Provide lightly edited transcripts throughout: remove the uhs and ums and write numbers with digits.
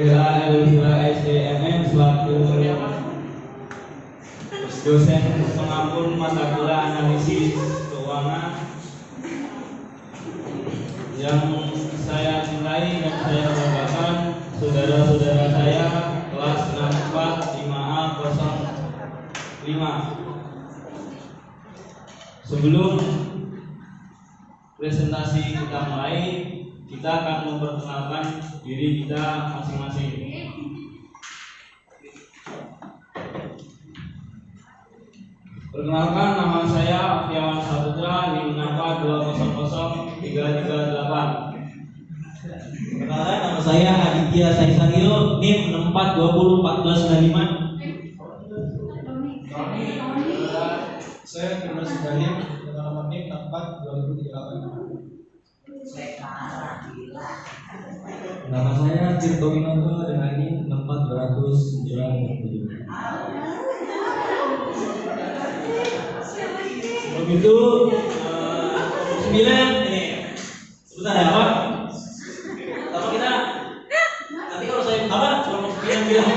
Ira Elvira SDMM selaku dosen pengampun mata kuliah analisis keuangan yang saya cintai dan saya banggakan saudara-saudara saya kelas 64 5A 05. Sebelum presentasi kita mulai, kita akan memperkenalkan diri kita masing-masing. Perkenalkan, nama saya Afiawan Saputra, NIM 2000338. Perkenalkan, nama saya Aditya Saisario, NIM 64201495. Saya Firman Sudalim dengan nomor NIM 642038. Nama saya Tirto Winoto dengan NIM 42997. Begitu 9 ini sebentar ya Pak. Apa kita nanti kalau saya apa kelompok 9 bilang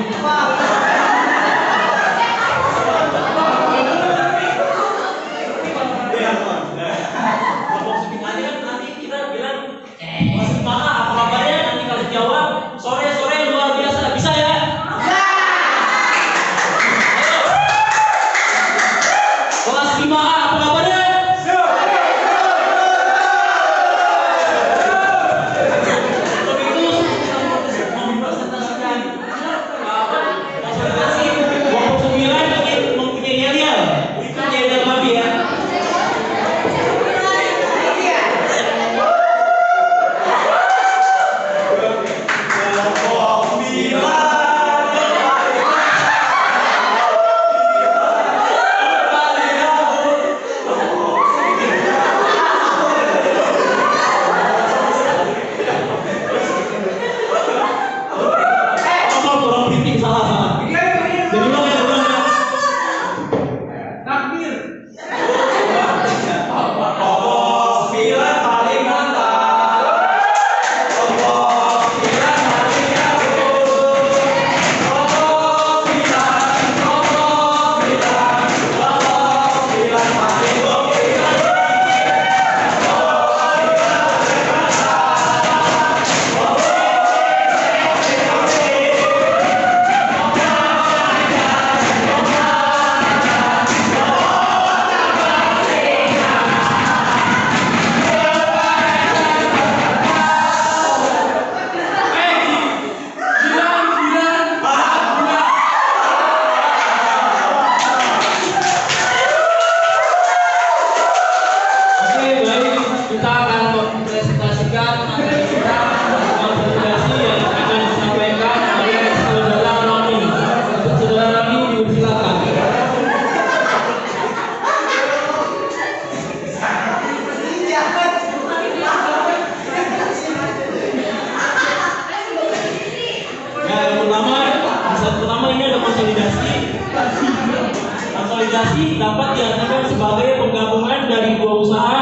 konsolidasi dapat diartikan sebagai penggabungan dari dua usaha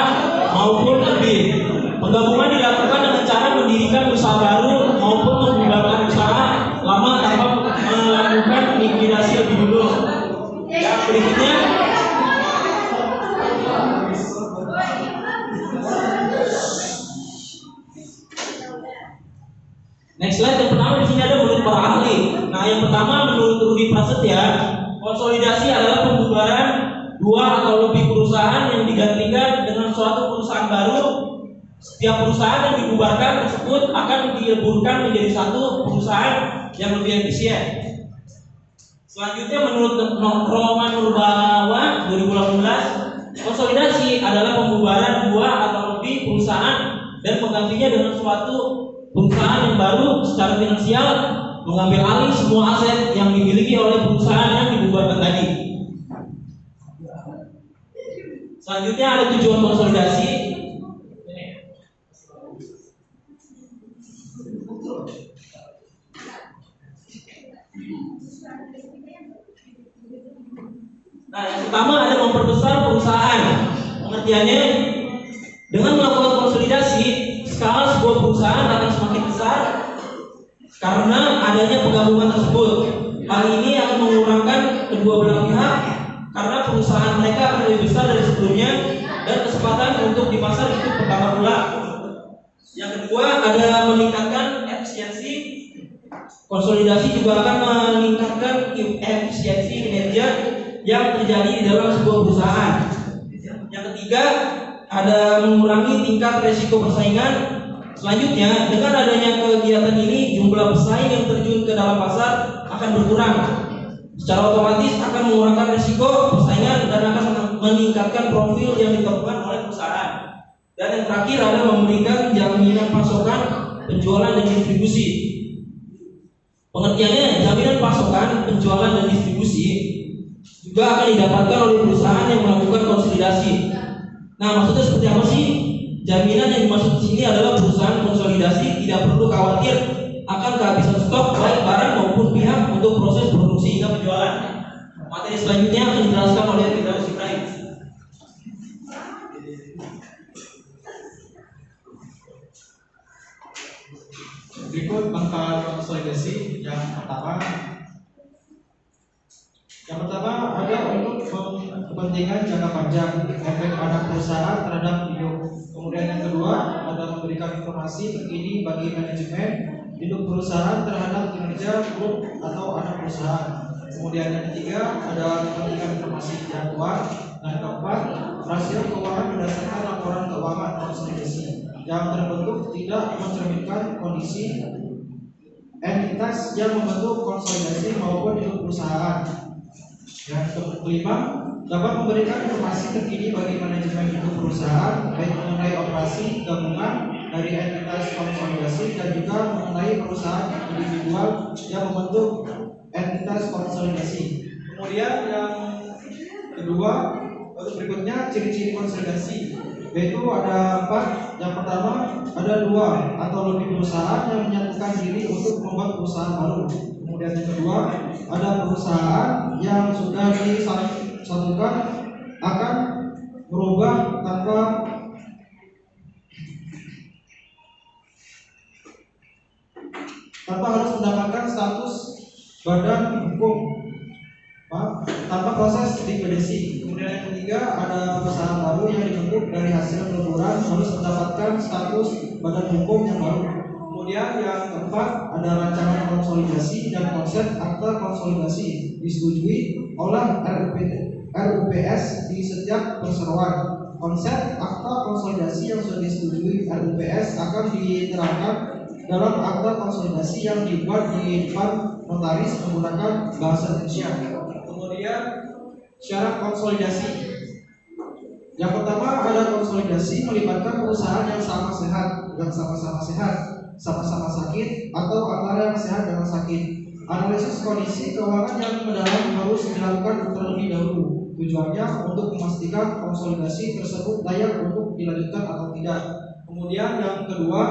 maupun lebih. Penggabungan dilakukan dengan cara mendirikan usaha baru maupun membubarkan usaha lama tanpa melakukan likuidasi lebih dulu. Yang berikutnya, next slide. Yang pertama di sini ada menurut para ahli. Nah, yang pertama menurut Rudi Prasetya, konsolidasi adalah pembubaran dua atau lebih perusahaan yang digantikan dengan suatu perusahaan baru. Setiap perusahaan yang dibubarkan tersebut akan dileburkan menjadi satu perusahaan yang lebih efisien. Selanjutnya menurut Roman Nurbawa 2018, konsolidasi adalah pembubaran dua atau lebih perusahaan dan menggantinya dengan suatu perusahaan yang baru secara finansial, mengambil alih semua aset yang dimiliki oleh perusahaan yang dibubarkan tadi. Selanjutnya ada tujuan konsolidasi. Nah, yang pertama ada memperbesar perusahaan. Pengertiannya, dengan melakukan konsolidasi, skala sebuah perusahaan akan semakin besar karena adanya penggabungan tersebut. Hal ini akan mengurangkan kedua belah pihak karena perusahaan mereka akan lebih besar dari sebelumnya dan kesempatan untuk di pasar itu bertambah pula. Yang kedua, ada meningkatkan efisiensi. Konsolidasi juga akan meningkatkan efisiensi kinerja yang terjadi di dalam sebuah perusahaan. Yang ketiga, ada mengurangi tingkat resiko persaingan. Selanjutnya, dengan adanya kegiatan ini, jumlah pesaing yang terjun ke dalam pasar akan berkurang. Secara otomatis akan mengurangkan resiko persaingan dan akan meningkatkan profil yang ditemukan oleh perusahaan. Dan yang terakhir adalah memberikan jaminan pasokan, penjualan dan distribusi. Pengertiannya, jaminan pasokan, penjualan dan distribusi juga akan didapatkan oleh perusahaan yang melakukan konsolidasi. Nah, maksudnya seperti apa sih? Jaminan yang dimaksud di sini adalah perusahaan konsolidasi tidak perlu khawatir akan kehabisan stok baik barang maupun pihak untuk proses produksi hingga penjualan. Materi selanjutnya akan dijelaskan oleh Firdaus Ibrahim. Berikut bangkai konsolidasi yang pertama. Yang pertama ada untuk kepentingan jangka panjang, efek anak perusahaan terhadap hidup. Kemudian yang kedua ada memberikan informasi terkini bagi manajemen hidup perusahaan terhadap kinerja grup atau anak perusahaan. Kemudian yang ketiga ada kepentingan informasi jadwal. Dan keempat, rasio keuangan berdasarkan laporan keuangan konsolidasi yang terbentuk tidak mencerminkan kondisi entitas yang membentuk konsolidasi maupun hidup perusahaan. Yang kelima, dapat memberikan informasi terkini bagi manajemen hidup perusahaan baik mengenai operasi gabungan dari entitas konsolidasi dan juga mengenai perusahaan individual yang membentuk entitas konsolidasi. Kemudian yang kedua, berikutnya ciri-ciri konsolidasi, yaitu ada 4. Yang pertama, ada 2 atau lebih perusahaan yang menyatukan diri untuk membuat perusahaan baru. Kemudian yang kedua, ada perusahaan yang sudah disatukan akan berubah tanpa harus mendapatkan status badan hukum, tanpa proses likuidasi. Kemudian yang ketiga, ada perusahaan baru yang dibentuk dari hasil peleburan harus mendapatkan status badan hukum yang baru. Kemudian yang keempat, ada rancangan konsolidasi dan konsep akta konsolidasi disetujui oleh RUPS di setiap perseroan. Konsep akta konsolidasi yang sudah disetujui RUPS akan diterangkan dalam akta konsolidasi yang dibuat di depan notaris menggunakan bahasa Indonesia. Kemudian syarat konsolidasi. Yang pertama, ada konsolidasi melibatkan perusahaan yang sama sehat, sama-sama sakit, atau antara yang sehat dengan sakit. Analisis kondisi keuangan yang mendalam harus dilakukan terlebih dahulu. Tujuannya untuk memastikan konsolidasi tersebut layak untuk dilanjutkan atau tidak. Kemudian yang kedua,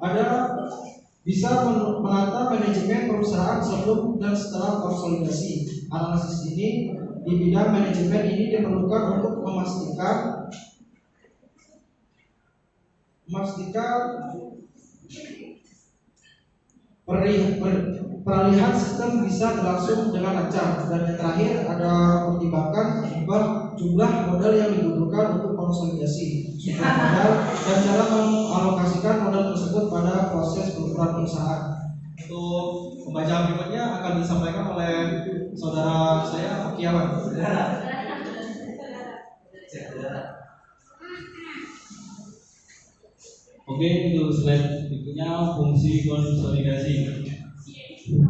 ada bisa menata manajemen perusahaan sebelum dan setelah konsolidasi. Analisis ini di bidang manajemen ini diperlukan untuk memastikan peralihan sistem bisa berlangsung dengan lancar. Dan yang terakhir ada pertimbangan jumlah modal yang dibutuhkan untuk konsolidasi, jumlah modal dan cara mengalokasikan modal tersebut pada proses peleburan perusahaan. Untuk pembacaan berikutnya akan disampaikan oleh saudara saya Kiawan. Oke, untuk slide berikutnya fungsi konsolidasi.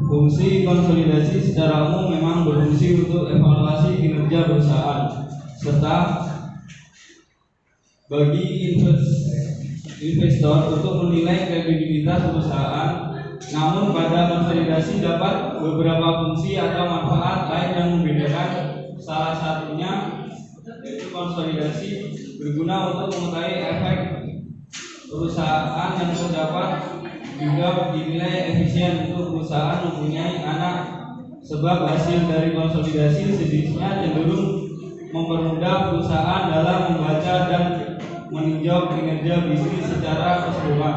Fungsi konsolidasi secara umum memang berfungsi untuk evaluasi kinerja perusahaan serta bagi investor untuk menilai kredibilitas perusahaan. Namun pada konsolidasi dapat beberapa fungsi atau manfaat lain yang membedakan. Salah satunya yaitu konsolidasi berguna untuk mengetahui efek perusahaan yang terdapat, juga dinilai efisien untuk perusahaan mempunyai anak, sebab hasil dari konsolidasi sedikitnya cenderung mempermudah perusahaan dalam membaca dan meninjau kinerja bisnis secara keseluruhan.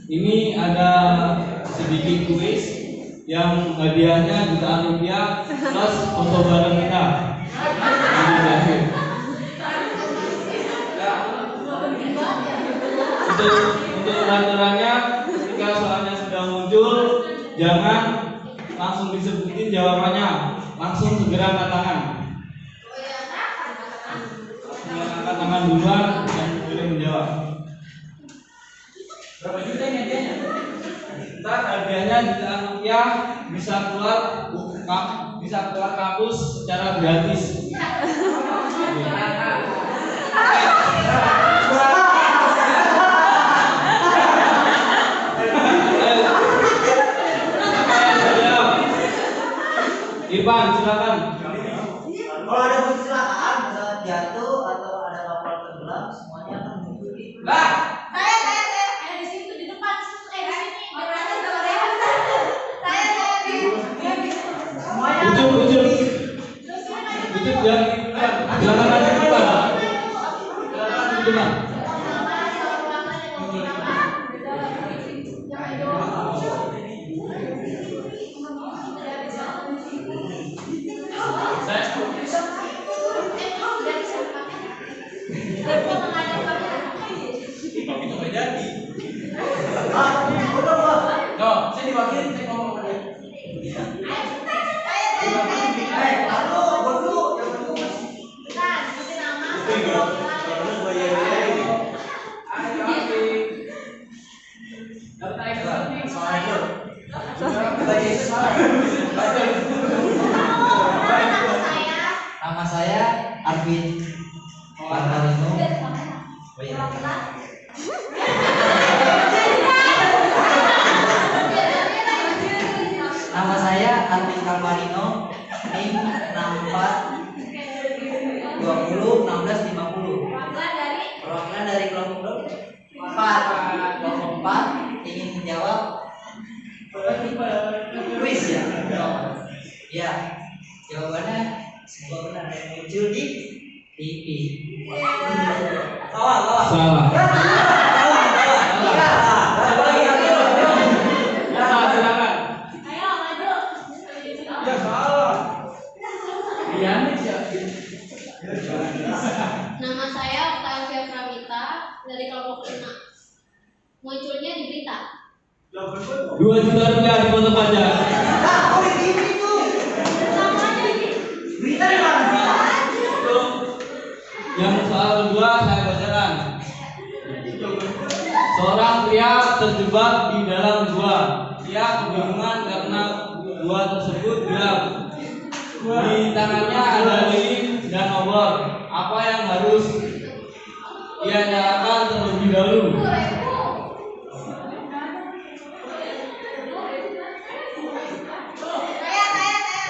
Ini ada sedikit kuis yang hadiahnya jutaan rupiah plus foto bareng kita. Untuk aturannya, ketika soalnya sudah muncul, jangan langsung disebutin jawabannya, langsung segera angkat tangan. Yang angkat tangan duluan dan boleh menjawab. Berapa juta ini hadiahnya? Ntar hadiahnya jutaan rupiah, bisa keluar kampus secara gratis. Ipan, silakan. Kalau ada kecelakaan, misalnya jatuh atau ada kapal tenggelam, semuanya akan mengikuti. Lah, saya di situ di depan, di sini. Semuanya. Ucup ya. Silakan aja Ipan. Silakan Ipan. Saya diwakilin, saya ngomong sama dia. Nama saya Arvin Pantarino. Nama saya Arvin Kamparino, NIM 64 20 16 50. Perwakilan dari kelompok 4. Kelompok 4 ingin menjawab kuis ya. Ya, jawabannya sebuah benar yang muncul di TV. Salah. Salah. Silakan. Ayo maju. Ya salah. Nama saya Octavia Pramita dari kelompok 5. Munculnya di berita. 2 juta rupiah dipoto pajak. Yang soal kedua saya bacakan. Seorang pria terjebak di dalam gua. Ia kebingungan karena gua tersebut gelap. Di tangannya ada lilin dan obor. Apa yang harus ia nyalakan terlebih dahulu?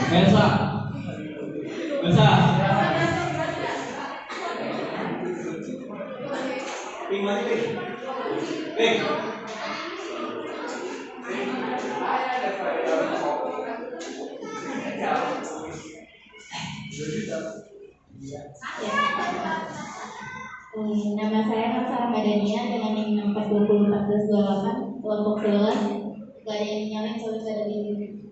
Elsa. Nama saya Nasa Madania dengan NIM 4201428 kelompok 11. Gak ada yang nyalain soalnya gak ada lilin.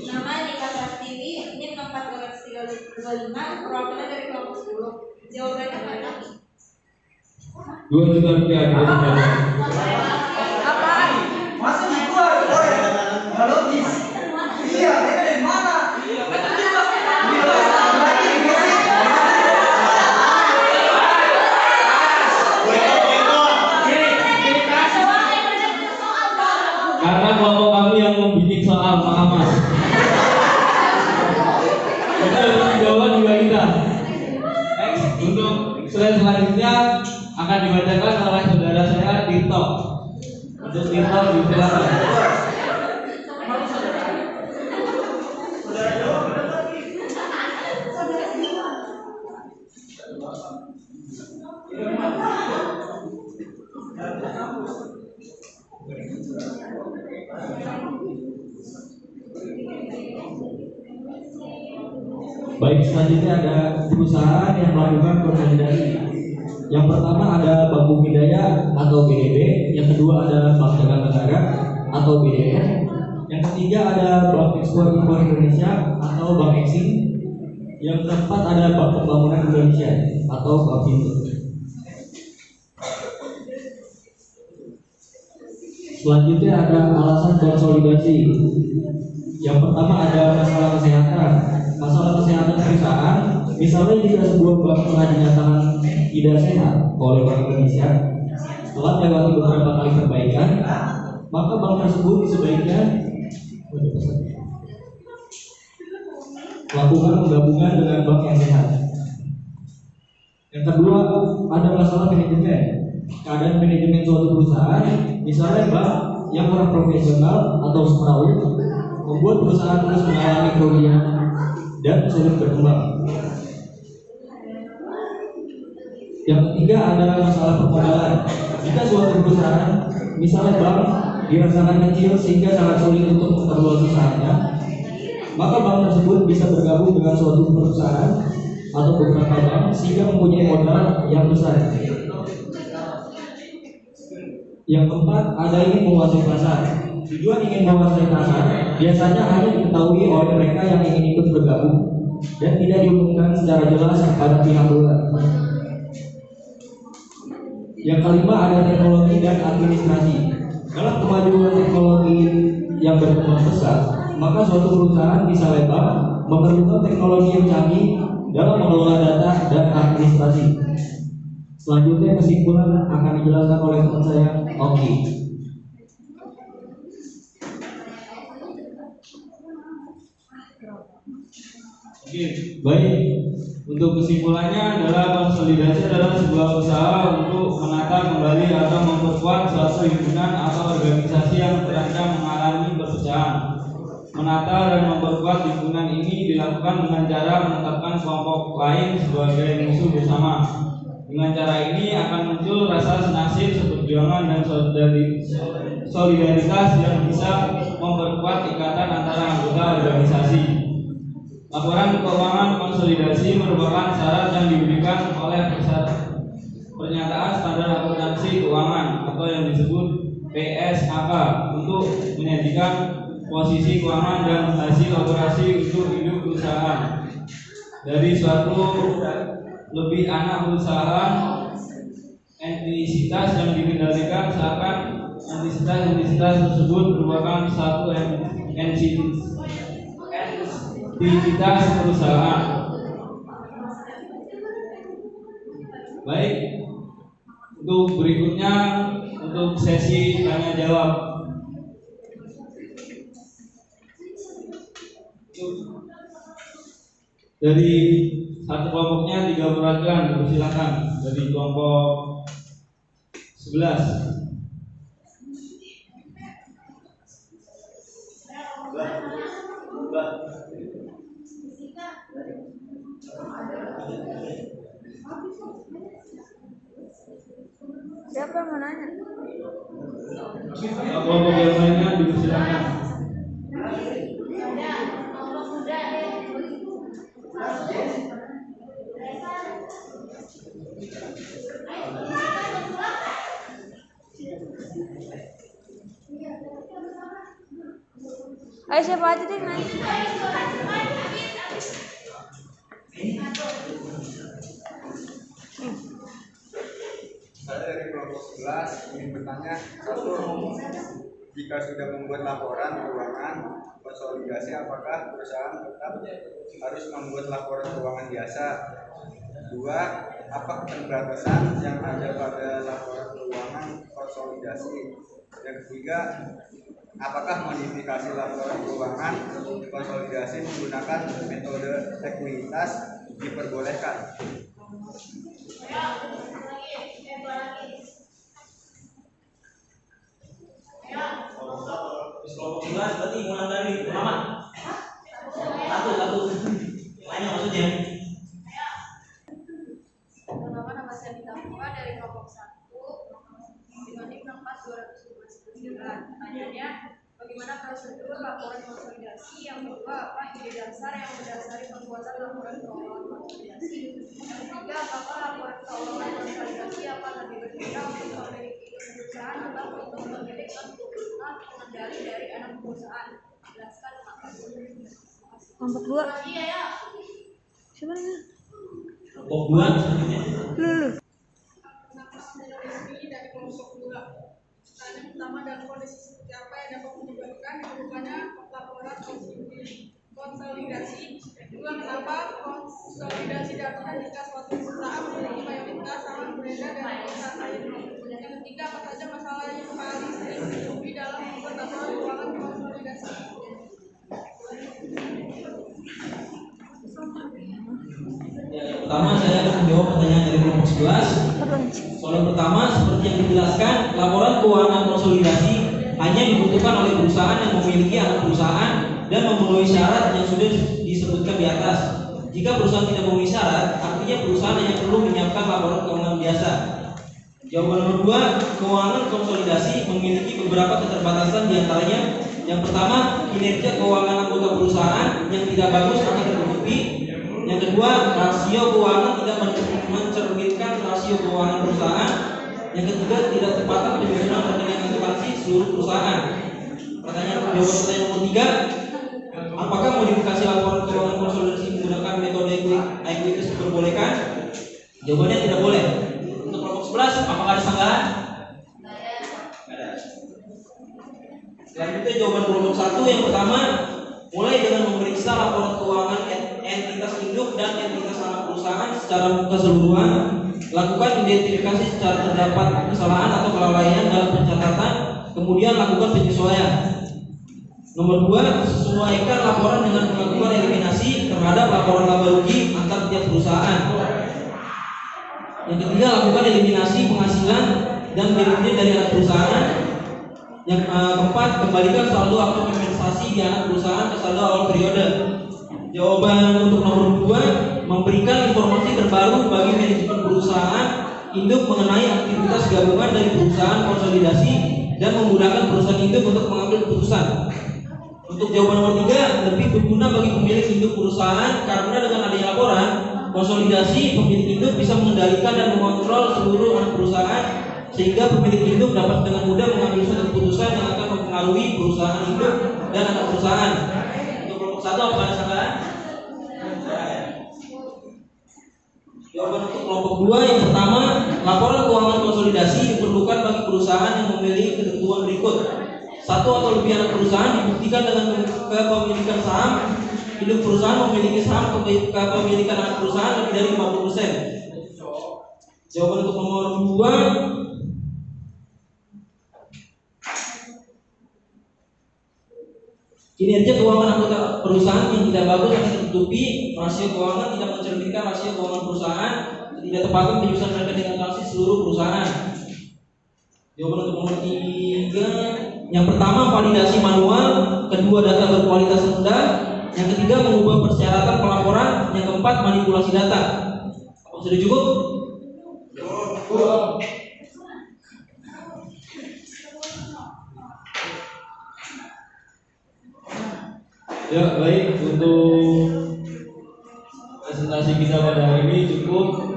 Nama Nika Prastini, NIM 41225, perwakilan dari kelompok 10. Jawabannya mana? 2 juta rupiah. Apaan? Masa di gua? Halo, Is. Iya, mereka dari mana? Karena kelompok kami yang membidik soal Mas. Itu jawaban juga kita. Next, untuk slide selanjutnya akan dibacakan oleh saudara saya Tirto. Untuk Tirto dipersilakan. Baik, selanjutnya ada perusahaan yang melakukan konsolidasi. Yang pertama ada Bank Budaya atau BDB, yang kedua ada Bank Dagang Negara atau BDN, yang ketiga ada Bank Ekspor Impor Indonesia atau Bank Eksim, yang keempat ada Bank Pembangunan Indonesia atau Bapindo. Selanjutnya ada alasan konsolidasi. Yang pertama ada masalah kesehatan. Masalah kesehatan perusahaan, misalnya jika sebuah bank telah dinyatakan tidak sehat oleh Bank Indonesia setelah melewati beberapa kali perbaikan, maka bank tersebut sebaiknya melakukan penggabungan dengan bank yang sehat. Yang kedua ada masalah manajemen. Keadaan manajemen suatu perusahaan, misalnya bank yang kurang profesional atau semrawut, membuat perusahaan terus mengalami kerugian dan sulit berkembang. Yang ketiga adalah masalah permodalan. Jika suatu perusahaan, misalnya bank, dirasakan kecil sehingga sangat sulit untuk memperluas usahanya, maka bank tersebut bisa bergabung dengan suatu perusahaan atau beberapa bank sehingga mempunyai modal yang besar. Yang keempat, ada ingin menguasai pasar. Tujuan ingin menguasai pasar biasanya hanya diketahui oleh mereka yang ingin ikut bergabung dan tidak diumumkan secara jelas kepada pihak luar. Yang kelima ada teknologi dan administrasi. Dalam kemajuan teknologi yang berkembang pesat, maka suatu perusahaan bisa lebar memerlukan teknologi yang canggih dalam mengelola data dan administrasi. Selanjutnya kesimpulan akan dijelaskan oleh teman saya, Oki. Oke, baik. Untuk kesimpulannya adalah konsolidasi adalah sebuah usaha untuk menata kembali atau memperkuat suatu himpunan atau organisasi yang terancam mengalami perpecahan. Menata dan memperkuat himpunan ini dilakukan dengan cara menetapkan kelompok lain sebagai musuh bersama. Dengan cara ini akan muncul rasa senasib, seperjuangan dan solidaritas yang bisa memperkuat ikatan antara anggota organisasi. Laporan keuangan konsolidasi merupakan syarat yang diberikan oleh pernyataan standar akuntansi keuangan atau yang disebut PSAK untuk menyajikan posisi keuangan dan hasil operasi untuk induk perusahaan dari suatu lebih anak perusahaan entitas yang dikendalikan, seakan entitas tersebut merupakan satu entitas perusahaan. Baik, untuk berikutnya untuk sesi tanya jawab. Dari satu kelompoknya 3 perwakilan, dipersilakan. Dari kelompok 11. Siapa yang mau nanya? Kelompok yang lainnya dipersilakan. Ayo siapa aja deh nanya. Saya dari kelompok 11 ingin bertanya, satu, jika sudah membuat laporan keuangan konsolidasi, apakah perusahaan tetap harus membuat laporan keuangan biasa? 2, apa keterbatasan yang ada pada laporan keuangan konsolidasi? Yang ketiga, apakah modifikasi laporan keuangan konsolidasi menggunakan metode ekuitas diperbolehkan? Kelompok 11 berarti mulai dari Muhammad. Satu. Yang lainnya maksudnya. Pertama nama saya Bita Fuka dari kelompok 1. yang kedua apa ide dasar yang mendasari pembuatan laporan keuangan konsolidasi. Yang ketiga apakah laporan keuangan konsolidasi akan lebih berguna untuk memiliki perusahaan atau untuk memiliki keputusan pengendali dari anak perusahaan. Jelaskan mengapa. Kelompok 2. Iya ya. Siapa namanya? Kelompok 2 selanjutnya. Lu. Dari kelompok 2. Pertanyaan pertama, dalam kondisi seperti apa yang dapat menyebabkan dibukanya laporan konsolidasi? Kedua, kenapa konsolidasi dilakukan jika suatu perusahaan memiliki mayoritas saham beredar dari perusahaan lain? Yang ketiga, apa saja masalah yang paling sering ditemui dalam membuat laporan keuangan konsolidasi? Ya, yang pertama saya akan menjawab pertanyaan dari kelompok 11. Soal yang pertama, seperti yang dijelaskan, laporan keuangan konsolidasi hanya dibutuhkan oleh perusahaan yang memiliki anak perusahaan dan memenuhi syarat yang sudah disebutkan di atas. Jika perusahaan tidak memenuhi syarat, artinya perusahaan hanya perlu menyiapkan laporan keuangan biasa. Jawaban nomor 2, keuangan konsolidasi memiliki beberapa keterbatasan, diantaranya yang pertama, kinerja keuangan anggota perusahaan yang tidak bagus akan tertutupi. Yang kedua, rasio keuangan tidak mencerminkan rasio keuangan perusahaan. Yang ketiga, tidak tepatnya penyusunan rekening akuntansi seluruh perusahaan. Jawaban pertanyaan nomor 3, apakah modifikasi laporan keuangan konsolidasi menggunakan metode Equitas diperbolehkan? Jawabannya tidak boleh. Untuk kelompok 11, apakah ada sanggahan? Ada. Selanjutnya jawaban kelompok 1 yang pertama, mulai dengan memeriksa laporan keuangan entitas induk dan entitas anak perusahaan secara keseluruhan, lakukan identifikasi secara terdapat kesalahan atau kelalaian dalam pencatatan, kemudian lakukan penyesuaian. Nomor 2, sesuaikan laporan dengan melakukan eliminasi terhadap laporan laba rugi antar tiap perusahaan. Yang ketiga, lakukan eliminasi penghasilan dan dividend dari anak perusahaan. Yang keempat, kembalikan saldo aktif investasi di anak perusahaan ke saldo awal periode. Jawaban untuk nomor 2, memberikan informasi terbaru bagi manajemen perusahaan induk mengenai aktivitas gabungan dari perusahaan konsolidasi dan memudahkan perusahaan induk untuk mengambil keputusan. Untuk jawaban nomor 3, lebih berguna bagi pemilik induk perusahaan karena dengan adanya laporan konsolidasi, pemilik induk bisa mengendalikan dan mengontrol seluruh anak perusahaan sehingga pemilik induk dapat dengan mudah mengambil suatu keputusan yang akan mempengaruhi perusahaan induk dan anak perusahaan. Untuk kelompok 1, apa ada sanggahan? Jawaban untuk kelompok 2 yang pertama, laporan keuangan konsolidasi diperlukan bagi perusahaan yang memiliki ketentuan berikut. 1 atau lebih anak perusahaan dibuktikan dengan kepemilikan saham. Induk perusahaan memiliki saham kepemilikan anak perusahaan lebih dari 50%. Jawaban untuk nomor 2, kinerja keuangan anggota perusahaan yang tidak bagus akan tertutupi. Rasio keuangan tidak mencerminkan rasio keuangan perusahaan. Tidak tepatnya penyusunan rekening akuntansi seluruh perusahaan. Jawaban untuk nomor 3, yang pertama validasi manual, kedua data berkualitas rendah, yang ketiga mengubah persyaratan pelaporan, yang keempat manipulasi data. Apa sudah cukup? Cukup. Ya baik, untuk presentasi kita pada hari ini cukup.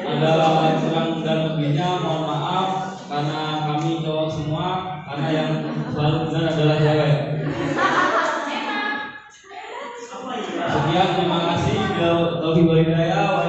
Ada kurang dan lebihnya mohon maaf karena kami cowok semua, karena yang selalu benar adalah cewek. Sekian, terima kasih. Taufiq wal hidayah, wa